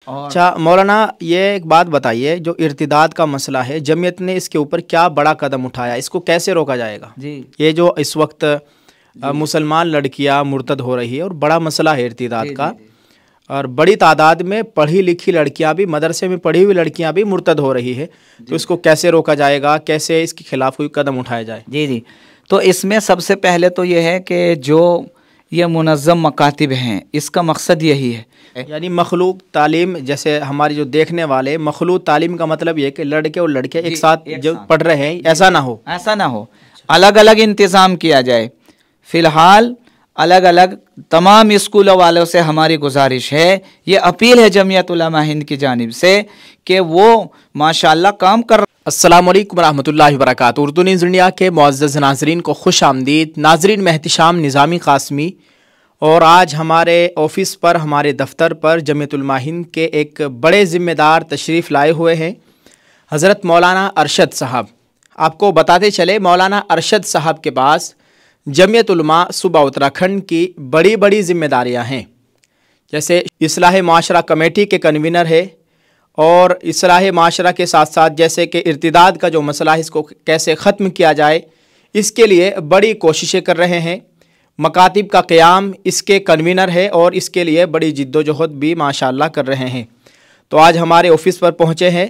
और अच्छा मौलाना, ये एक बात बताइए, जो इर्तिदाद का मसला है, जमीयत ने इसके ऊपर क्या बड़ा कदम उठाया, इसको कैसे रोका जाएगा? जी ये जो इस वक्त जी मुसलमान लड़कियां मुर्तद हो रही है और बड़ा मसला है इर्तिदाद जी का, जी जी और बड़ी तादाद में पढ़ी लिखी लड़कियां भी, मदरसे में पढ़ी हुई लड़कियां भी मुर्तद हो रही है, तो जी इसको कैसे रोका जाएगा, कैसे इसके खिलाफ कोई कदम उठाया जाए? जी जी। तो इसमें सबसे पहले तो ये है कि जो ये मुनज़्ज़म मकातिब हैं, इसका मकसद यही है। यानी मखलूक तालीम, जैसे हमारी जो देखने वाले, मखलूक तालीम का मतलब ये है कि लड़के और लड़के एक जी, साथ एक जो साथ। पढ़ रहे हैं, ऐसा ना हो। ऐसा ना हो, अलग अलग इंतज़ाम किया जाए। फ़िलहाल अलग अलग तमाम स्कूलों वालों से हमारी गुजारिश है, ये अपील है जमीयत उलमा हिंद की जानिब से कि वो माशाअल्लाह काम कर। अस्सलामुअलैकुम रहमतुल्लाहि व बरकातुहू। उर्दू न्यूज़ इंडिया के मुअज़्ज़ज़ नाज़रीन को खुश आमदीद। नाज़रीन, मैं एहतिशाम निज़ामी क़ासमी, और आज हमारे ऑफ़िस पर, हमारे दफ्तर पर जमीयत उलमा हिंद के एक बड़े ज़िम्मेदार तशरीफ़ लाए हुए हैं, हज़रत मौलाना अरशद साहब। आपको बताते चले, मौलाना अरशद साहब के पास जमीयत उलमा सूबा उत्तराखंड की बड़ी बड़ी ज़िम्मेदारियाँ हैं। जैसे इस्लाह माशरा कमेटी के कन्वीनर है, और इस्लाह माशरा के साथ साथ जैसे कि इर्तिदाद का जो मसला है, इसको कैसे ख़त्म किया जाए, इसके लिए बड़ी कोशिशें कर रहे हैं। मकातिब का क़याम इसके कन्वीनर है, और इसके लिए बड़ी जिद्दोजहद भी माशाअल्लाह कर रहे हैं। तो आज हमारे ऑफ़िस पर पहुँचे हैं,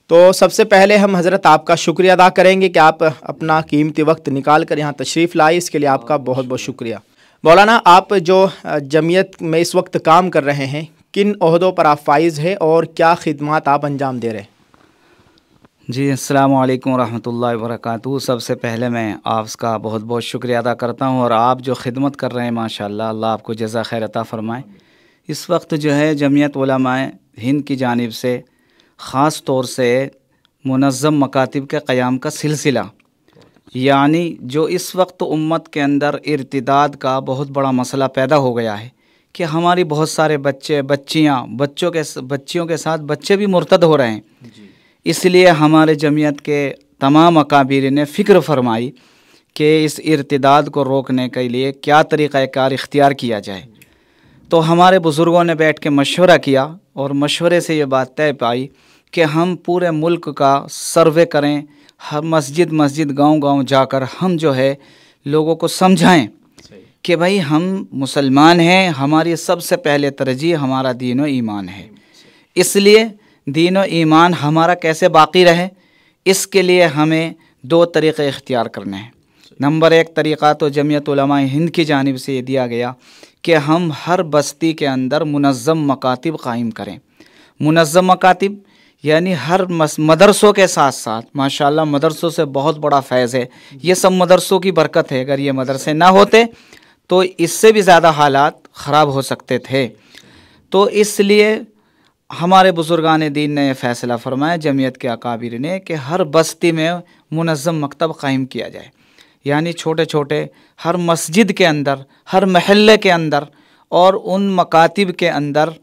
तो सबसे पहले हम हज़रत आपका शुक्रिया अदा करेंगे कि आप अपना कीमती वक्त निकाल कर यहाँ तशरीफ़ लाए, इसके लिए आपका बहुत बहुत शुक्रिया। मौलाना, आप जो जमीयत में इस वक्त काम कर रहे हैं, किन ओहदों पर आप फाइज़ हैं और क्या खिदमात आप अंजाम दे रहे हैं? जी, अस्सलामु अलैकुम रहमतुल्लाहि व बरकातुहू। सबसे पहले मैं आपका बहुत बहुत शुक्रिया अदा करता हूँ, और आप जो खिदमत कर रहे हैं माशाअल्लाह, अल्लाह आपको जज़ा खैर अता फ़रमाए। इस वक्त जो है जमीयत उलमा हिंद की जानिब से ख़ास तौर से मुनज़्ज़म मकातिब के क़याम का सिलसिला, यानी जो इस वक्त उम्मत के अंदर इर्तिदाद का बहुत बड़ा मसला पैदा हो गया है कि हमारी बहुत सारे बच्चे, बच्चियाँ, बच्चियों के साथ बच्चे भी मुर्तद हो रहे हैं। इसलिए हमारे जमीयत के तमाम अकाबिर ने फ़िक्र फरमाई कि इस इर्तिदाद को रोकने के लिए क्या तरीक़ाकार इख्तियार किया जाए। तो हमारे बुज़ुर्गों ने बैठ के मशवरा किया, और मशवरे से ये बात तय पाई कि हम पूरे मुल्क का सर्वे करें, हर मस्जिद मस्जिद, गांव-गांव जाकर हम जो है लोगों को समझाएं कि भाई हम मुसलमान हैं, हमारी सबसे पहले तरजीह हमारा दीन व ईमान है। इसलिए दीन व ईमान हमारा कैसे बाकी रहे, इसके लिए हमें दो तरीक़े इख्तियार करने हैं। नंबर एक तरीक़ा तो जमीयत उलमा हिंद की जानिब से ये दिया गया कि हम हर बस्ती के अंदर मुनज़्ज़म मकातिब क़ाइम करें। मुनज़्ज़म मकातिब यानी हर मदरसों के साथ साथ, माशाअल्लाह मदरसों से बहुत बड़ा फैज़ है, ये सब मदरसों की बरकत है। अगर ये मदरसे ना होते तो इससे भी ज़्यादा हालात ख़राब हो सकते थे। तो इसलिए हमारे बुज़ुर्गान दीन ने फ़ैसला फरमाया, जमीयत के अकाबिर ने, कि हर बस्ती में मुनज़्ज़म मकतब क़ाइम किया जाए। यानी छोटे छोटे हर मस्जिद के अंदर, हर महल्ले के अंदर, और उन मकातिब के अंदर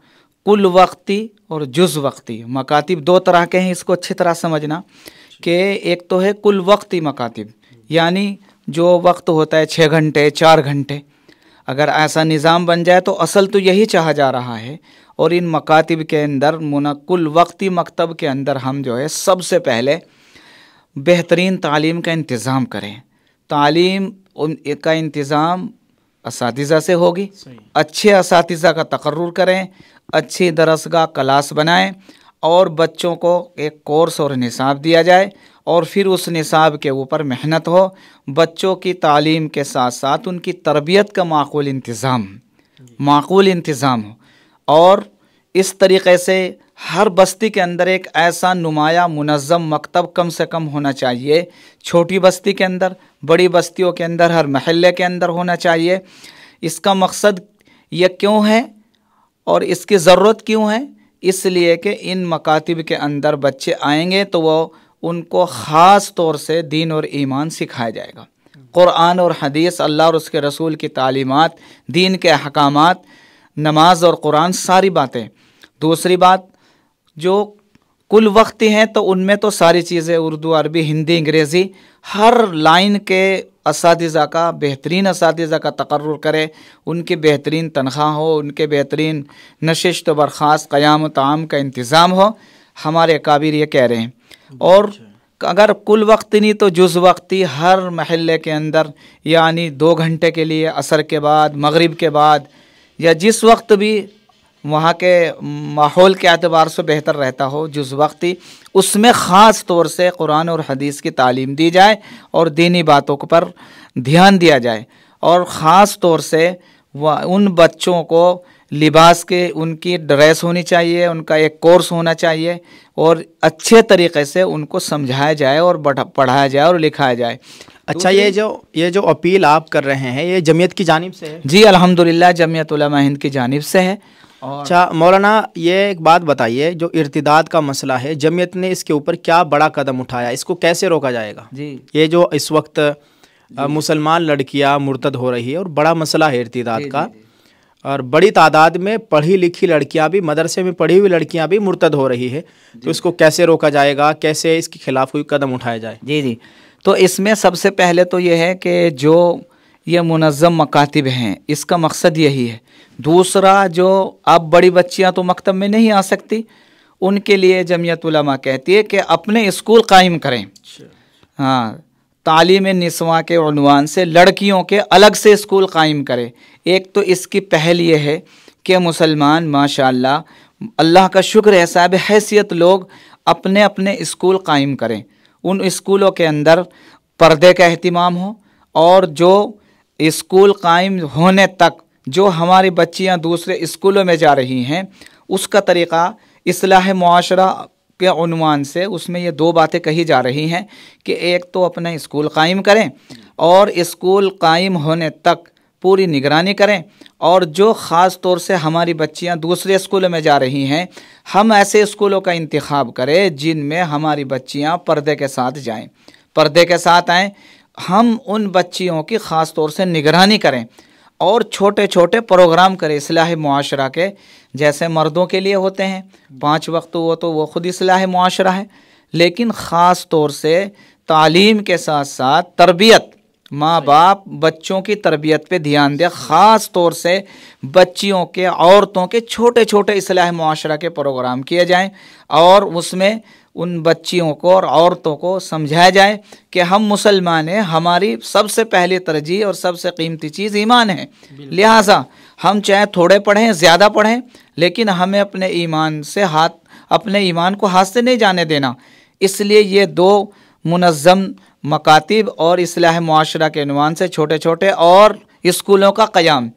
कुल वक्ती और जुज़ वक्ती मकातिब दो तरह के हैं। इसको अच्छी तरह समझना कि एक तो है कुल वक्ती मकातिब, यानी जो वक्त होता है 6 घंटे 4 घंटे, अगर ऐसा निज़ाम बन जाए तो असल तो यही चाहा जा रहा है। और इन मकातिब के अंदर कुल वक्ती मकतब के अंदर हम जो है सबसे पहले बेहतरीन तालीम का इंतज़ाम करें। तालीम का इंतज़ाम असातिज़ा से होगी, अच्छे असातिज़ा का तकर्रुर करें, अच्छी दरसगाह क्लास बनाएं, और बच्चों को एक कोर्स और निसाब दिया जाए, और फिर उस निसाब के ऊपर मेहनत हो। बच्चों की तालीम के साथ साथ उनकी तरबियत का माकूल इंतज़ाम हो, और इस तरीक़े से हर बस्ती के अंदर एक ऐसा नुमाया मुनज़्ज़म मकतब कम से कम होना चाहिए। छोटी बस्ती के अंदर, बड़ी बस्तियों के अंदर, हर महल्ले के अंदर होना चाहिए। इसका मकसद यह क्यों है और इसकी ज़रूरत क्यों है? इसलिए कि इन मकातिब के अंदर बच्चे आएंगे तो वो उनको ख़ास तौर से दीन और ईमान सिखाया जाएगा। कुरान और हदीस, अल्लाह और उसके रसूल की तालीमात, दीन के अहकामात, नमाज और कुरान, सारी बातें। दूसरी बात, जो कुल वक्ती हैं तो उनमें तो सारी चीज़ें उर्दू, अरबी, हिंदी, अंग्रेज़ी, हर लाइन के असातिज़ा का, बेहतरीन असातिज़ा का तकर्रुर करे, उनकी बेहतरीन तनख्वाह हो, उनके बेहतरीन नशिस्त बर्खास्त, क़याम ताम का इंतज़ाम हो, हमारे अकाबिर ये कह रहे हैं। और अगर कुल वक्ती नहीं तो जुज़ वक्ती हर महल्ले के अंदर, यानी 2 घंटे के लिए असर के बाद, मगरिब के बाद, या जिस वक्त भी वहाँ के माहौल के एतबार से बेहतर रहता हो, जुज़ वक्ती उसमें ख़ास तौर से कुरान और हदीस की तालीम दी जाए और दीनी बातों पर ध्यान दिया जाए। और ख़ास तौर से उन बच्चों को लिबास के, उनकी ड्रेस होनी चाहिए, उनका एक कोर्स होना चाहिए और अच्छे तरीक़े से उनको समझाया जाए और पढ़ाया जाए और लिखाया जाए। अच्छा, ये जो अपील आप कर रहे हैं ये जमीयत की जानिब से है? जी अल्हम्दुलिल्लाह, जमीयत उलमा हिंद की जानिब से है। अच्छा मौलाना, ये एक बात बताइए, जो इर्तिदाद का मसला है, जमीयत ने इसके ऊपर क्या बड़ा कदम उठाया, इसको कैसे रोका जाएगा? जी, ये जो इस वक्त मुसलमान लड़कियां मुर्तद हो रही है और बड़ा मसला है इर्तिदाद का, और बड़ी तादाद में पढ़ी लिखी लड़कियां भी, मदरसे में पढ़ी हुई लड़कियां भी मुर्तद हो रही है, तो इसको कैसे रोका जाएगा, कैसे इसके खिलाफ कोई कदम उठाया जाए? जी, तो इसमें सबसे पहले तो ये है कि जो ये मुनज़्ज़म मकातिब हैं, इसका मकसद यही है। दूसरा, जो अब बड़ी बच्चियां तो मकतब में नहीं आ सकती, उनके लिए जमीयत उलमा कहती है कि अपने स्कूल कायम करें। हाँ, तालीम निस्वां के उन्वान से लड़कियों के अलग से स्कूल कायम करें। एक तो इसकी पहल ये है कि मुसलमान माशाअल्लाह, अल्लाह का शुक्र है, साहब हैसियत लोग अपने अपने स्कूल कायम करें। उन स्कूलों के अंदर पर्दे का एहतिमाम हो, और जो स्कूल कायम होने तक जो हमारी बच्चियां दूसरे स्कूलों में जा रही हैं, उसका तरीक़ा इस्लाह मुआशरा के उन्वान से उसमें ये 2 बातें कही जा रही हैं कि एक तो अपना स्कूल कायम करें और स्कूल कायम होने तक पूरी निगरानी करें, और जो ख़ास तौर से हमारी बच्चियां दूसरे स्कूलों में जा रही हैं, हम ऐसे स्कूलों का इंतखाब करें जिनमें हमारी बच्चियां पर्दे के साथ जाएं, पर्दे के साथ आएँ। हम उन बच्चियों की ख़ास तौर से निगरानी करें और छोटे छोटे प्रोग्राम करें इस्लाह मुआशरा के, जैसे मर्दों के लिए होते हैं 5 वक्त, वो खुद इस्लाह मुआशरा है, लेकिन ख़ास तौर से तालीम के साथ साथ तरबियत, माँ बाप बच्चों की तरबियत पे ध्यान दे, ख़ास तौर से बच्चियों के, औरतों के छोटे छोटे इस्लाह मुआशरा के प्रोग्राम किए जाएं और उसमें उन बच्चियों को और औरतों को समझाया जाए कि हम मुसलमान हैं, हमारी सबसे पहली तरजीह और सबसे कीमती चीज़ ईमान है। लिहाजा हम चाहे थोड़े पढ़ें, ज़्यादा पढ़ें, लेकिन हमें अपने ईमान को हाथ से नहीं जाने देना। इसलिए ये 2 मुनज़्ज़म मकातिब और इस्लाह मुआशरा के उन्वान से छोटे छोटे और स्कूलों का क़याम।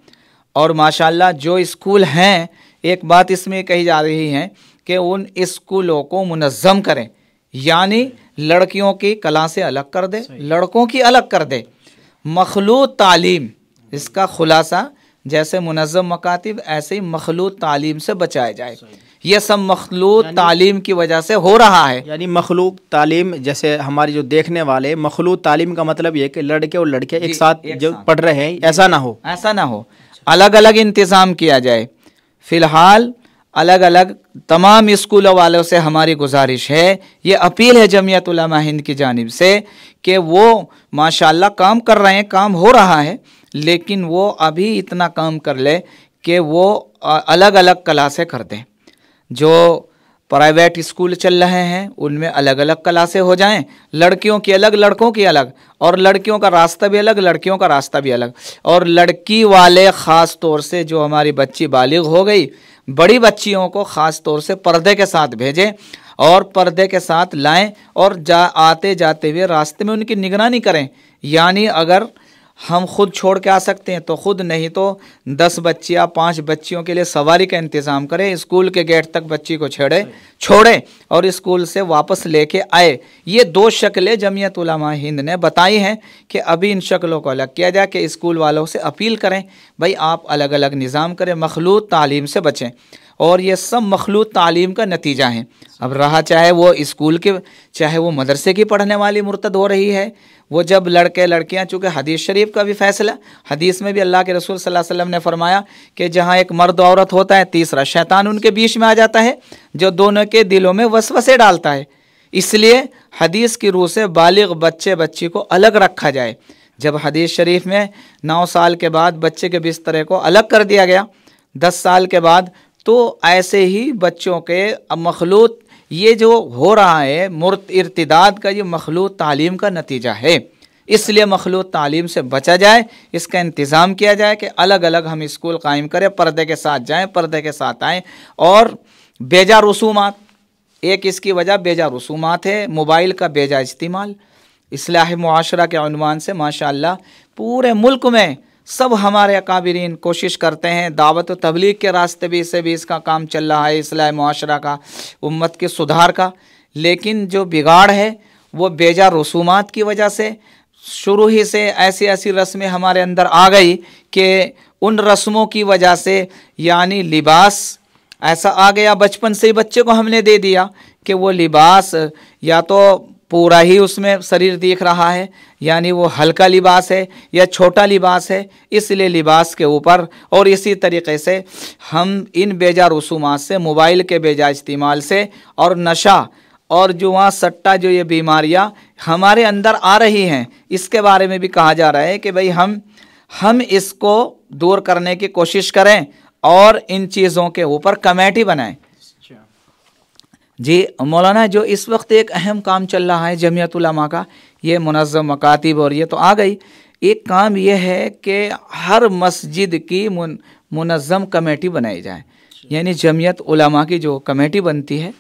और माशाअल्लाह जो स्कूल हैं, एक बात इसमें कही जा रही है कि उन स्कूलों को मुनज़्ज़म करें, यानी लड़कियों की क्लासें अलग कर दे, लड़कों की अलग कर दे। मखलूत तालीम, इसका खुलासा जैसे मुनज़्ज़म मकातिब, ऐसे ही मखलूत तालीम से बचाया जाए। ये सब मखलूत तालीम की वजह से हो रहा है। यानी मखलूत तालीम, जैसे हमारी जो देखने वाले, मखलूत तालीम का मतलब ये कि लड़के और लड़के एक साथ जो पढ़ रहे हैं, ऐसा ना हो, अलग अलग इंतज़ाम किया जाए। फ़िलहाल अलग अलग तमाम स्कूलों वालों से हमारी गुजारिश है, ये अपील है जमीयत उलमा हिंद की जानिब से कि वो माशाअल्लाह काम कर रहे हैं, काम हो रहा है, लेकिन वो अभी इतना काम कर ले कि वो अलग अलग क्लासें कर दें। जो प्राइवेट स्कूल चल रहे हैं उनमें अलग अलग क्लासें हो जाएं, लड़कियों की अलग, लड़कों की अलग, और लड़कियों का रास्ता भी अलग, लड़कियों का रास्ता भी अलग। और लड़की वाले ख़ास तौर से जो हमारी बच्ची बालिग हो गई, बड़ी बच्चियों को ख़ास तौर से पर्दे के साथ भेजें और पर्दे के साथ लाएं, और आते जाते हुए रास्ते में उनकी निगरानी करें। यानी अगर हम खुद छोड़ के आ सकते हैं तो खुद, नहीं तो 10 बच्चियाँ 5 बच्चियों के लिए सवारी का इंतज़ाम करें, स्कूल के गेट तक बच्ची को छोड़े और स्कूल से वापस लेके आए। ये 2 शक्लें जमीयत उलमा हिंद ने बताई हैं कि अभी इन शक्लों को अलग किया जाए कि स्कूल वालों से अपील करें, भाई आप अलग अलग निज़ाम करें, मखलूत तालीम से बचें। और ये सब मखलूत तालीम का नतीजा है। अब रहा चाहे वो स्कूल के, चाहे वो मदरसे की पढ़ने वाली मुर्तद हो रही है, वो जब लड़के लड़कियां, चूँकि हदीस शरीफ का भी फैसला, हदीस में भी अल्लाह के रसूल सल्लल्लाहु अलैहि वसल्लम ने फरमाया कि जहाँ एक मर्द औरत होता है, तीसरा शैतान उनके बीच में आ जाता है जो दोनों के दिलों में वसवसे डालता है। इसलिए हदीस की रूह से बालिग बच्चे बच्ची को अलग रखा जाए। जब हदीस शरीफ में 9 साल के बाद बच्चे के बिस्तरे को अलग कर दिया गया, 10 साल के बाद, तो ऐसे ही बच्चों के मखलूत ये जो हो रहा है इर्तिदाद का, ये मखलूत तालीम का नतीजा है। इसलिए मखलूत तालीम से बचा जाए, इसका इंतज़ाम किया जाए कि अलग अलग हम स्कूल कायम करें, पर्दे के साथ जाएं, पर्दे के साथ आएँ। और बेजा रसूमात, एक इसकी वजह बेजा रसूमात है, मोबाइल का बेजा इस्तेमाल। इस्लाह मुआशरा के उन्वान से माशाअल्लाह पूरे मुल्क में सब हमारे अकाबिरीन कोशिश करते हैं, दावत व तबलीग के रास्ते भी से भी इसका काम चल रहा है, इस्लाह मुआशरा का, उम्मत के सुधार का। लेकिन जो बिगाड़ है वो बेजा रसूमात की वजह से, शुरू ही से ऐसी ऐसी रस्में हमारे अंदर आ गई कि उन रस्मों की वजह से, यानी लिबास ऐसा आ गया, बचपन से ही बच्चे को हमने दे दिया कि वो लिबास या तो पूरा ही उसमें शरीर दिख रहा है, यानी वो हल्का लिबास है या छोटा लिबास है, इसलिए लिबास के ऊपर। और इसी तरीक़े से हम इन बेजा रसूमात से, मोबाइल के बेजा इस्तेमाल से और नशा और जुआ सट्टा, जो ये बीमारियां हमारे अंदर आ रही हैं, इसके बारे में भी कहा जा रहा है कि भाई हम इसको दूर करने की कोशिश करें और इन चीज़ों के ऊपर कमेटी बनाएं। जी मौलाना, जो इस वक्त एक अहम काम चल रहा है जमीयत उलमा का, ये मुनज़्ज़म मकातिब और ये तो आ गई, एक काम ये है कि हर मस्जिद की मुनज़्ज़म कमेटी बनाई जाए। यानी जमीयत उलमा की जो कमेटी बनती है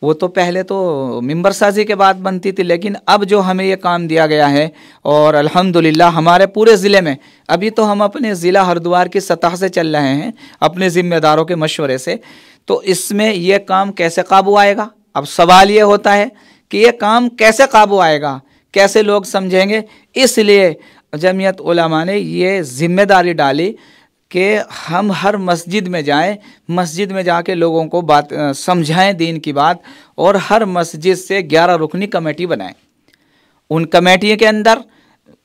वो तो पहले तो मिंबर साजी के बाद बनती थी, लेकिन अब जो हमें ये काम दिया गया है, और अल्हम्दुलिल्लाह हमारे पूरे ज़िले में, अभी तो हम अपने ज़िला हरिद्वार की सतह से चल रहे हैं अपने ज़िम्मेदारों के मशवरे से, तो इसमें यह काम कैसे काबू आएगा? अब सवाल ये होता है कि ये काम कैसे काबू आएगा, कैसे लोग समझेंगे। इसलिए जमीयत उलमा ने ये जिम्मेदारी डाली कि हम हर मस्जिद में जाएं, मस्जिद में जाके लोगों को बात समझाएं, दीन की बात, और हर मस्जिद से 11 रुकनी कमेटी बनाएं। उन कमेटी के अंदर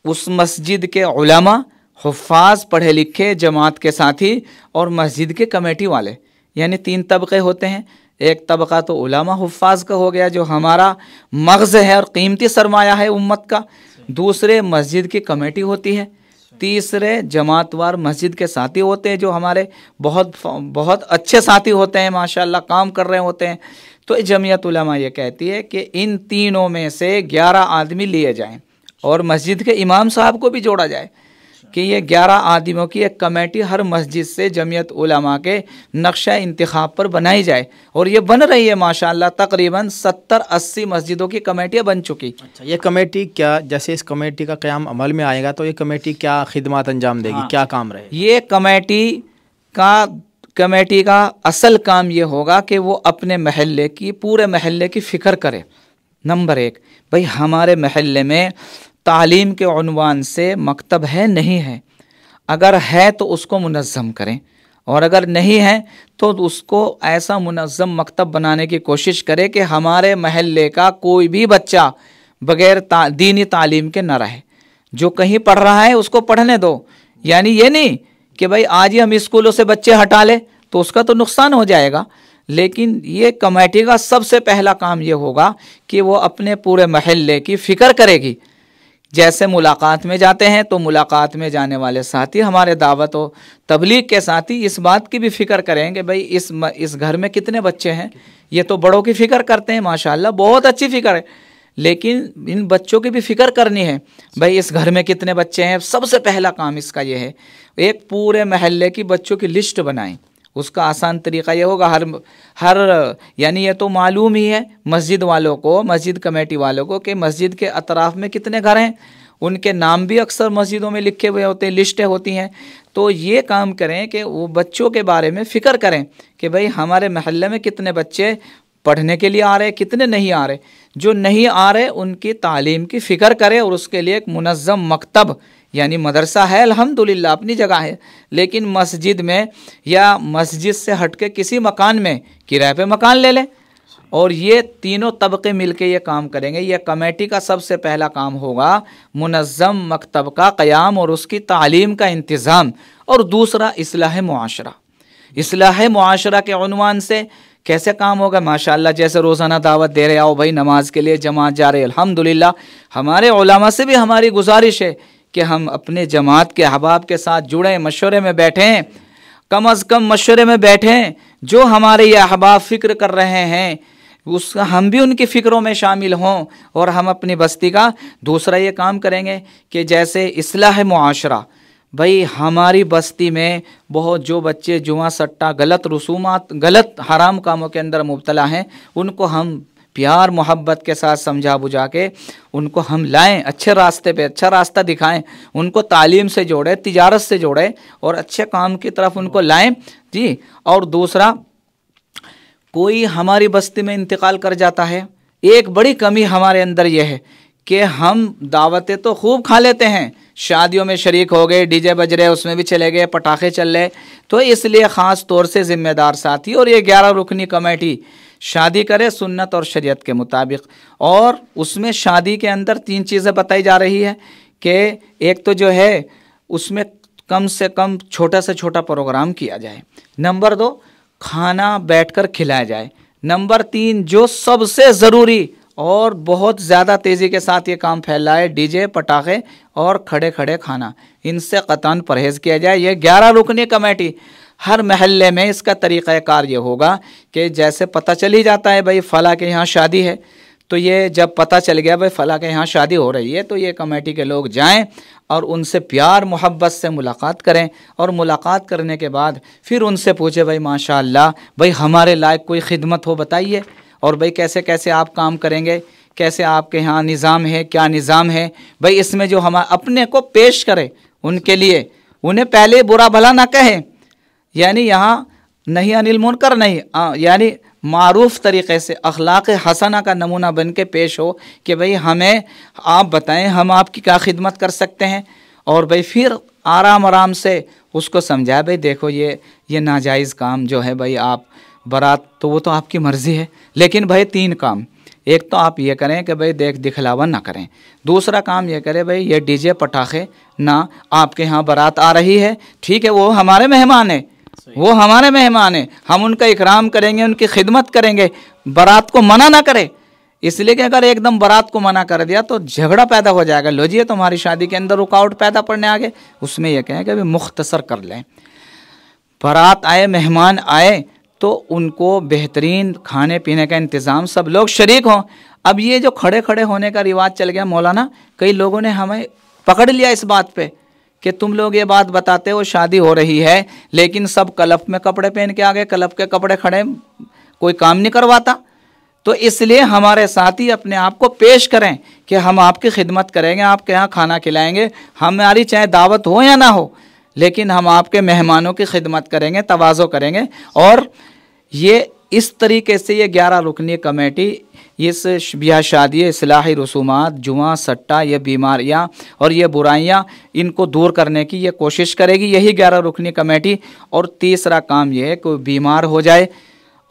उस मस्जिद के उलमा, हुफ़ाज़, पढ़े लिखे, जमात के साथी और मस्जिद के कमेटी वाले, यानी 3 तबक़े होते हैं। एक तबक़ा तो उलमा हुफ़ाज़ का हो गया, जो हमारा मग़ज़ है और कीमती सरमाया है उम्मत का। दूसरे मस्जिद की कमेटी होती है। तीसरे जमातवार मस्जिद के साथी होते हैं, जो हमारे बहुत अच्छे साथी होते हैं, माशाअल्लाह काम कर रहे होते हैं। तो जमीयत उलमा ये कहती है कि इन तीनों में से 11 आदमी लिए जाएं और मस्जिद के इमाम साहब को भी जोड़ा जाए कि ये 11 आदमियों की एक कमेटी हर मस्जिद से जमीयत उलमा के नक्शा इंतखाब पर बनाई जाए। और ये बन रही है माशाअल्लाह, तकरीबन 70-80 मस्जिदों की कमेटियाँ बन चुकी। अच्छा, ये कमेटी क्या, जैसे इस कमेटी का क़याम अमल में आएगा तो ये कमेटी क्या खिदमत अंजाम देगी? हाँ, क्या काम रहेगा? ये कमेटी का असल काम ये होगा कि वो अपने महल्ले की, पूरे महल्ले की फ़िक्र करे। नंबर 1, भाई हमारे महल्ले में तालीम के उन्वान से मकतब है, नहीं है? अगर है तो उसको मुनज़्ज़म करें, और अगर नहीं है तो उसको ऐसा मुनज़्ज़म मकतब बनाने की कोशिश करें कि हमारे महल्ले का कोई भी बच्चा बग़ैर दीनी तालीम के न रहे। जो कहीं पढ़ रहा है उसको पढ़ने दो, यानी ये नहीं कि भाई आज ही हम स्कूलों से बच्चे हटा ले तो उसका तो नुकसान हो जाएगा। लेकिन ये कमेटी का सबसे पहला काम ये होगा कि वो अपने पूरे महल्ले की फ़िक्र करेगी। जैसे मुलाकात में जाते हैं तो मुलाकात में जाने वाले साथी, हमारे दावत व तबलीग के साथी, इस बात की भी फ़िक्र करेंगे भाई इस घर में कितने बच्चे हैं। ये तो बड़ों की फ़िक्र करते हैं माशाअल्लाह, बहुत अच्छी फ़िक्र है, लेकिन इन बच्चों की भी फ़िक्र करनी है भाई इस घर में कितने बच्चे हैं। सबसे पहला काम इसका ये है, एक पूरे महल्ले की बच्चों की लिस्ट बनाएं। उसका आसान तरीक़ा ये होगा, हर यानी ये तो मालूम ही है मस्जिद वालों को, मस्जिद कमेटी वालों को, कि मस्जिद के अतराफ़ में कितने घर हैं, उनके नाम भी अक्सर मस्जिदों में लिखे हुए होते हैं, लिस्टें होती हैं। तो ये काम करें कि वो बच्चों के बारे में फ़िक्र करें कि भाई हमारे महल्ले में कितने बच्चे पढ़ने के लिए आ रहे, कितने नहीं आ रहे। जो नहीं आ रहे उनकी तालीम की फ़िक्र करें और उसके लिए एक मुनज़्ज़म मकतब, यानी मदरसा है अल्हम्दुलिल्लाह अपनी जगह है, लेकिन मस्जिद में या मस्जिद से हटके किसी मकान में किराए पे मकान ले लें और ये तीनों तबके मिलके ये काम करेंगे। ये कमेटी का सबसे पहला काम होगा मुनज़्ज़म मकतब का क़याम और उसकी तालीम का इंतज़ाम। और दूसरा इस्लाह मुआशरा। इस्लाह मुआशरा के उन्वान से कैसे काम होगा? माशाअल्लाह जैसे रोज़ाना दावत दे रहे, आओ भाई नमाज के लिए जमात जा रहे, अल्हम्दुलिल्लाह। हमारे उलमा से भी हमारी गुजारिश है कि हम अपने जमात के अहबाब के साथ जुड़ें, मशवरे में बैठें, कम अज़ कम मशवरे में बैठें। जो हमारे ये अहबाब फ़िक्र कर रहे हैं उसका हम भी उनकी फ़िक्रों में शामिल हों और हम अपनी बस्ती का दूसरा ये काम करेंगे कि जैसे इस्लाह मुआशरा, भाई हमारी बस्ती में बहुत जो बच्चे जुआ सट्टा गलत रसूमात गलत हराम कामों के अंदर मुब्तला हैं, उनको हम प्यार मोहब्बत के साथ समझा बुझा के उनको हम लाएं, अच्छे रास्ते पे अच्छा रास्ता दिखाएं, उनको तालीम से जोड़ें, तिजारत से जोड़ें और अच्छे काम की तरफ उनको लाएं जी। और दूसरा, कोई हमारी बस्ती में इंतकाल कर जाता है, एक बड़ी कमी हमारे अंदर यह है कि हम दावतें तो खूब खा लेते हैं, शादियों में शरीक हो गए, डीजे बज रहे उसमें भी चले गए, पटाखे चल रहे, तो इसलिए ख़ास तौर से ज़िम्मेदार साथी और ये 11 रुकनी कमेटी शादी करे सुन्नत और शरीयत के मुताबिक। और उसमें शादी के अंदर 3 चीज़ें बताई जा रही है कि एक तो जो है उसमें कम से कम छोटा से छोटा प्रोग्राम किया जाए, नंबर 2 खाना बैठकर खिलाया जाए, नंबर 3 जो सबसे ज़रूरी और बहुत ज़्यादा तेज़ी के साथ ये काम फैला है, डीजे पटाखे और खड़े खड़े खाना, इनसे कतन परहेज़ किया जाए। ये 11 रुकनी कमेटी हर महल्ले में इसका तरीक़ाकार ये होगा कि जैसे पता चल ही जाता है भाई फ़ला के यहाँ शादी है, तो ये जब पता चल गया भाई फ़ला के यहाँ शादी हो रही है, तो ये कमेटी के लोग जाएं और उनसे प्यार मोहब्बत से मुलाकात करें और मुलाकात करने के बाद फिर उनसे पूछे भाई माशाअल्लाह भाई हमारे लायक कोई खिदमत हो बताइए, और भाई कैसे कैसे आप काम करेंगे, कैसे आपके यहाँ निज़ाम है, क्या निज़ाम है भाई, इसमें जो हम अपने को पेश करें उनके लिए, उन्हें पहले बुरा भला ना कहें, यानी यहाँ नहीं अनिल मुनकर नहीं, यानी मारूफ तरीक़े से अखलाक हसना का नमूना बन के पेश हो कि भाई हमें आप बताएं हम आपकी क्या खिदमत कर सकते हैं। और भाई फिर आराम आराम से उसको समझाए भाई देखो ये नाजायज़ काम जो है भाई, आप बारात तो वो तो आपकी मर्ज़ी है, लेकिन भाई 3 काम, एक तो आप ये करें कि भाई देख दिखलावा ना करें, दूसरा काम ये करें भाई ये डीजे पटाखे ना, आपके यहाँ बारात आ रही है, ठीक है वो हमारे मेहमान है, वो हमारे मेहमान हैं, हम उनका इकराम करेंगे, उनकी खिदमत करेंगे, बारात को मना ना करें। इसलिए कि अगर एकदम बारात को मना कर दिया तो झगड़ा पैदा हो जाएगा, लो जी तुम्हारी शादी के अंदर रुकावट पैदा पड़ने आगे। उसमें यह कहें कि अभी मुख्तसर कर लें, बारात आए मेहमान आए तो उनको बेहतरीन खाने पीने का इंतज़ाम, सब लोग शरीक हों। अब ये जो खड़े खड़े होने का रिवाज चल गया मौलाना, कई लोगों ने हमें पकड़ लिया इस बात पे कि तुम लोग ये बात बताते हो शादी हो रही है, लेकिन सब कलफ में कपड़े पहन के आ गए, कलफ के कपड़े खड़े, कोई काम नहीं करवाता। तो इसलिए हमारे साथी अपने आप को पेश करें कि हम आपकी खिदमत करेंगे, आपके यहाँ खाना खिलाएंगे, हमारी चाहे दावत हो या ना हो, लेकिन हम आपके मेहमानों की खिदमत करेंगे, तवाज़ो करेंगे। और ये इस तरीके से ये 11 रुकनी कमेटी इस ब्याह शादी, इस्लाही रसूमात, जुआ सट्टा, ये बीमारियाँ और ये बुराइयाँ, इनको दूर करने की ये कोशिश करेगी, यही 11 रुकनी कमेटी। और तीसरा काम ये है कोई बीमार हो जाए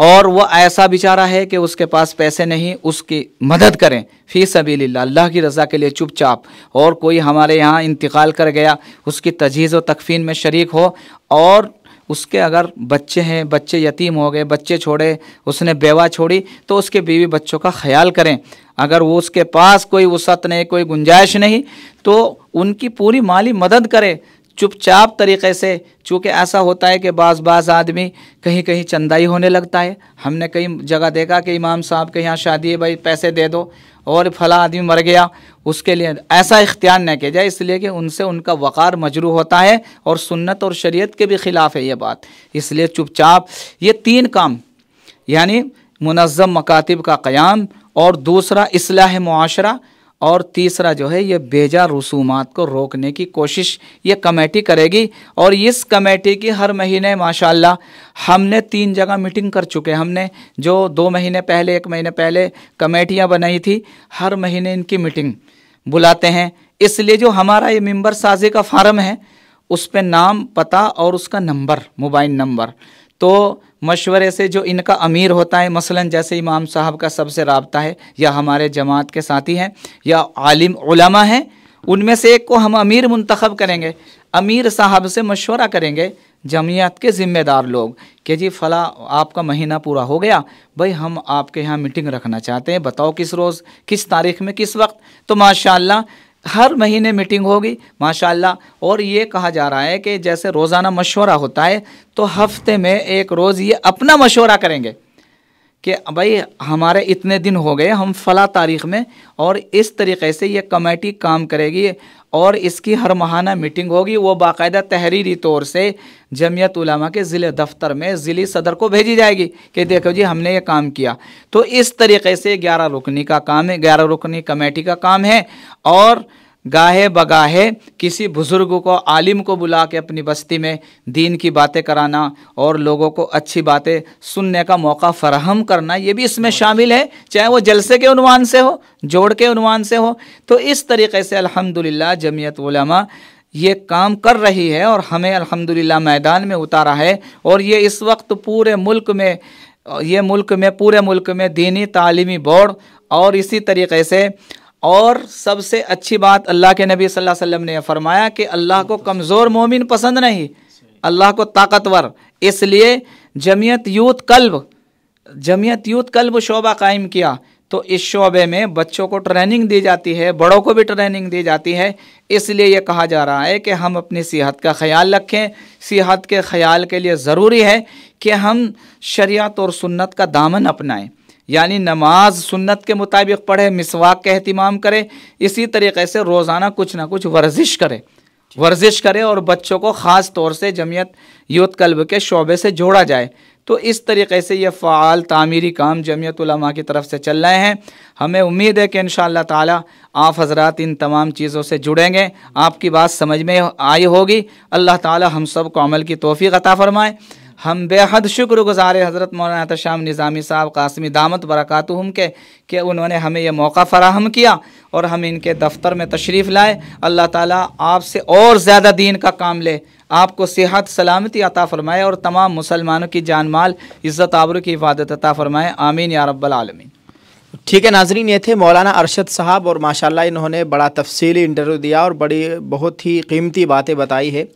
और वो ऐसा बेचारा है कि उसके पास पैसे नहीं, उसकी मदद करें फ़ी सबीलिल्लाह, अल्लाह की रज़ा के लिए चुपचाप। और कोई हमारे यहाँ इंतकाल कर गया, उसकी तजहीज़ व तकफ़ीन में शरीक हो, और उसके अगर बच्चे हैं, बच्चे यतीम हो गए, बच्चे छोड़े, उसने बेवा छोड़ी, तो उसके बीवी बच्चों का ख्याल करें। अगर वो उसके पास कोई वसअत नहीं, कोई गुंजाइश नहीं, तो उनकी पूरी माली मदद करे चुपचाप तरीक़े से। चूँकि ऐसा होता है कि बाज़ आदमी कहीं कहीं चंदाई होने लगता है। हमने कई जगह देखा कि इमाम साहब के यहाँ शादी है, भाई पैसे दे दो, और फला आदमी मर गया, उसके लिए ऐसा इख्तियार न किया जाए, इसलिए कि उनसे उनका वक़ार मजरूह होता है और सुन्नत और शरीयत के भी ख़िलाफ़ है ये बात। इसलिए चुपचाप ये 3 काम, यानी मुनज़्ज़म मकातिब का क़याम, और दूसरा इस्लाह मुआशरा, और तीसरा जो है ये बेजा रसूमात को रोकने की कोशिश ये कमेटी करेगी। और इस कमेटी की हर महीने माशाअल्लाह हमने 3 जगह मीटिंग कर चुके हैं। हमने जो 2 महीने पहले 1 महीने पहले कमेटियां बनाई थी, हर महीने इनकी मीटिंग बुलाते हैं, इसलिए जो हमारा ये मेंबर साजी का फार्म है उस पे नाम, पता और उसका नंबर, मोबाइल नंबर, तो मशवरे से जो इनका अमीर होता है, मसलन जैसे इमाम साहब का सबसे राब्ता है या हमारे जमात के साथी हैं या आलिम उलमा हैं, उनमें से एक को हम अमीर मुंतखब करेंगे। अमीर साहब से मशवरा करेंगे जमीयत के ज़िम्मेदार लोग कि जी फ़ला आपका महीना पूरा हो गया, भाई हम आपके यहाँ मीटिंग रखना चाहते हैं, बताओ किस रोज़, किस तारीख़ में, किस वक्त। तो माशाअल्लाह हर महीने मीटिंग होगी माशाअल्लाह। और ये कहा जा रहा है कि जैसे रोज़ाना मशवरा होता है तो हफ्ते में एक रोज़ ये अपना मशवरा करेंगे कि भाई हमारे इतने दिन हो गए, हम फ़ला तारीख़ में, और इस तरीक़े से ये कमेटी काम करेगी और इसकी हर माहाना मीटिंग होगी। वो बाकायदा तहरीरी तौर से जमीयत उलमा के ज़िले दफ्तर में ज़िली सदर को भेजी जाएगी कि देखो जी हमने ये काम किया। तो इस तरीक़े से 11 रुकनी का काम है, 11 रुकनी कमेटी का काम है। और गाहे बगाहे किसी बुज़ुर्ग को, आलिम को बुला के अपनी बस्ती में दीन की बातें कराना और लोगों को अच्छी बातें सुनने का मौका फ़राहम करना, ये भी इसमें शामिल है, चाहे वो जलसे के उन्वान से हो, जोड़ के उन्वान से हो। तो इस तरीक़े से अल्हम्दुलिल्लाह जमीयत उलमा ये काम कर रही है और हमें अल्हम्दुलिल्लाह मैदान में उतारा है। और ये इस वक्त पूरे मुल्क में दीनी तालीमी बोर्ड, और इसी तरीक़े से, और सबसे अच्छी बात अल्लाह के नबी सल्लल्लाहु अलैहि वसल्लम ने फरमाया कि अल्लाह को कमज़ोर मोमिन पसंद नहीं, अल्लाह को ताकतवर। इसलिए जमीयत यूथ कल्ब शोबा कायम किया। तो इस शोबे में बच्चों को ट्रेनिंग दी जाती है, बड़ों को भी ट्रेनिंग दी जाती है। इसलिए ये कहा जा रहा है कि हम अपनी सेहत का ख्याल रखें। सेहत के ख्याल के लिए ज़रूरी है कि हम शरीयत और सुन्नत का दामन अपनाएं, यानी नमाज सुन्नत के मुताबिक पढ़े, मिसवाक का एहतिमाम करे, इसी तरीक़े से रोज़ाना कुछ ना कुछ वर्जिश करे और बच्चों को ख़ास तौर से जमीयत यूथ कल्ब के शोबे से जोड़ा जाए। तो इस तरीक़े से ये फ़ाल तामीरी काम जमीयत उलमा की तरफ से चल रहे हैं। हमें उम्मीद है कि इंशाअल्लाह ताला आप हज़रात इन तमाम चीज़ों से जुड़ेंगे, आपकी बात समझ में आई होगी। अल्लाह ताला हम सब को अमल की तौफ़ीक़ अता फ़रमाए। हम बेहद शुक्रगुज़ार हज़रत मौलाना एहतशाम निज़ामी साहब कासमी दामत बरकातुहुम के कि उन्होंने हमें यह मौका फ़राहम किया और हम इनके दफ्तर में तशरीफ़ लाए। अल्लाह ताला आपसे और ज़्यादा दीन का काम ले, आपको सेहत सलामती अता फ़रमाए और तमाम मुसलमानों की जान माल इज़्ज़त आबरू की हिफाज़त अता फ़रमाए। आमीन या रब्बल आलमीन। ठीक है नाज़रीन, ये थे मौलाना अरशद साहब और माशाल्लाह इन्होंने बड़ा तफसीली इंटरव्यू दिया और बहुत ही कीमती बातें बताई है।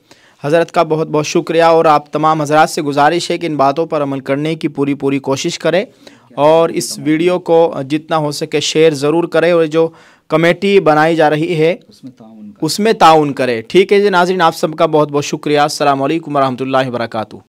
हज़रत का बहुत बहुत शुक्रिया। और आप तमाम हज़रात से गुजारिश है कि इन बातों पर अमल करने की पूरी कोशिश करें और इस वीडियो को जितना हो सके शेयर ज़रूर करें और जो कमेटी बनाई जा रही है उसमें ताउन करें। ठीक है जी नाज़रीन, आप सबका बहुत बहुत शुक्रिया। अस्सलामु अलैकुम वरहमतुल्लाहि वबरकातुहू।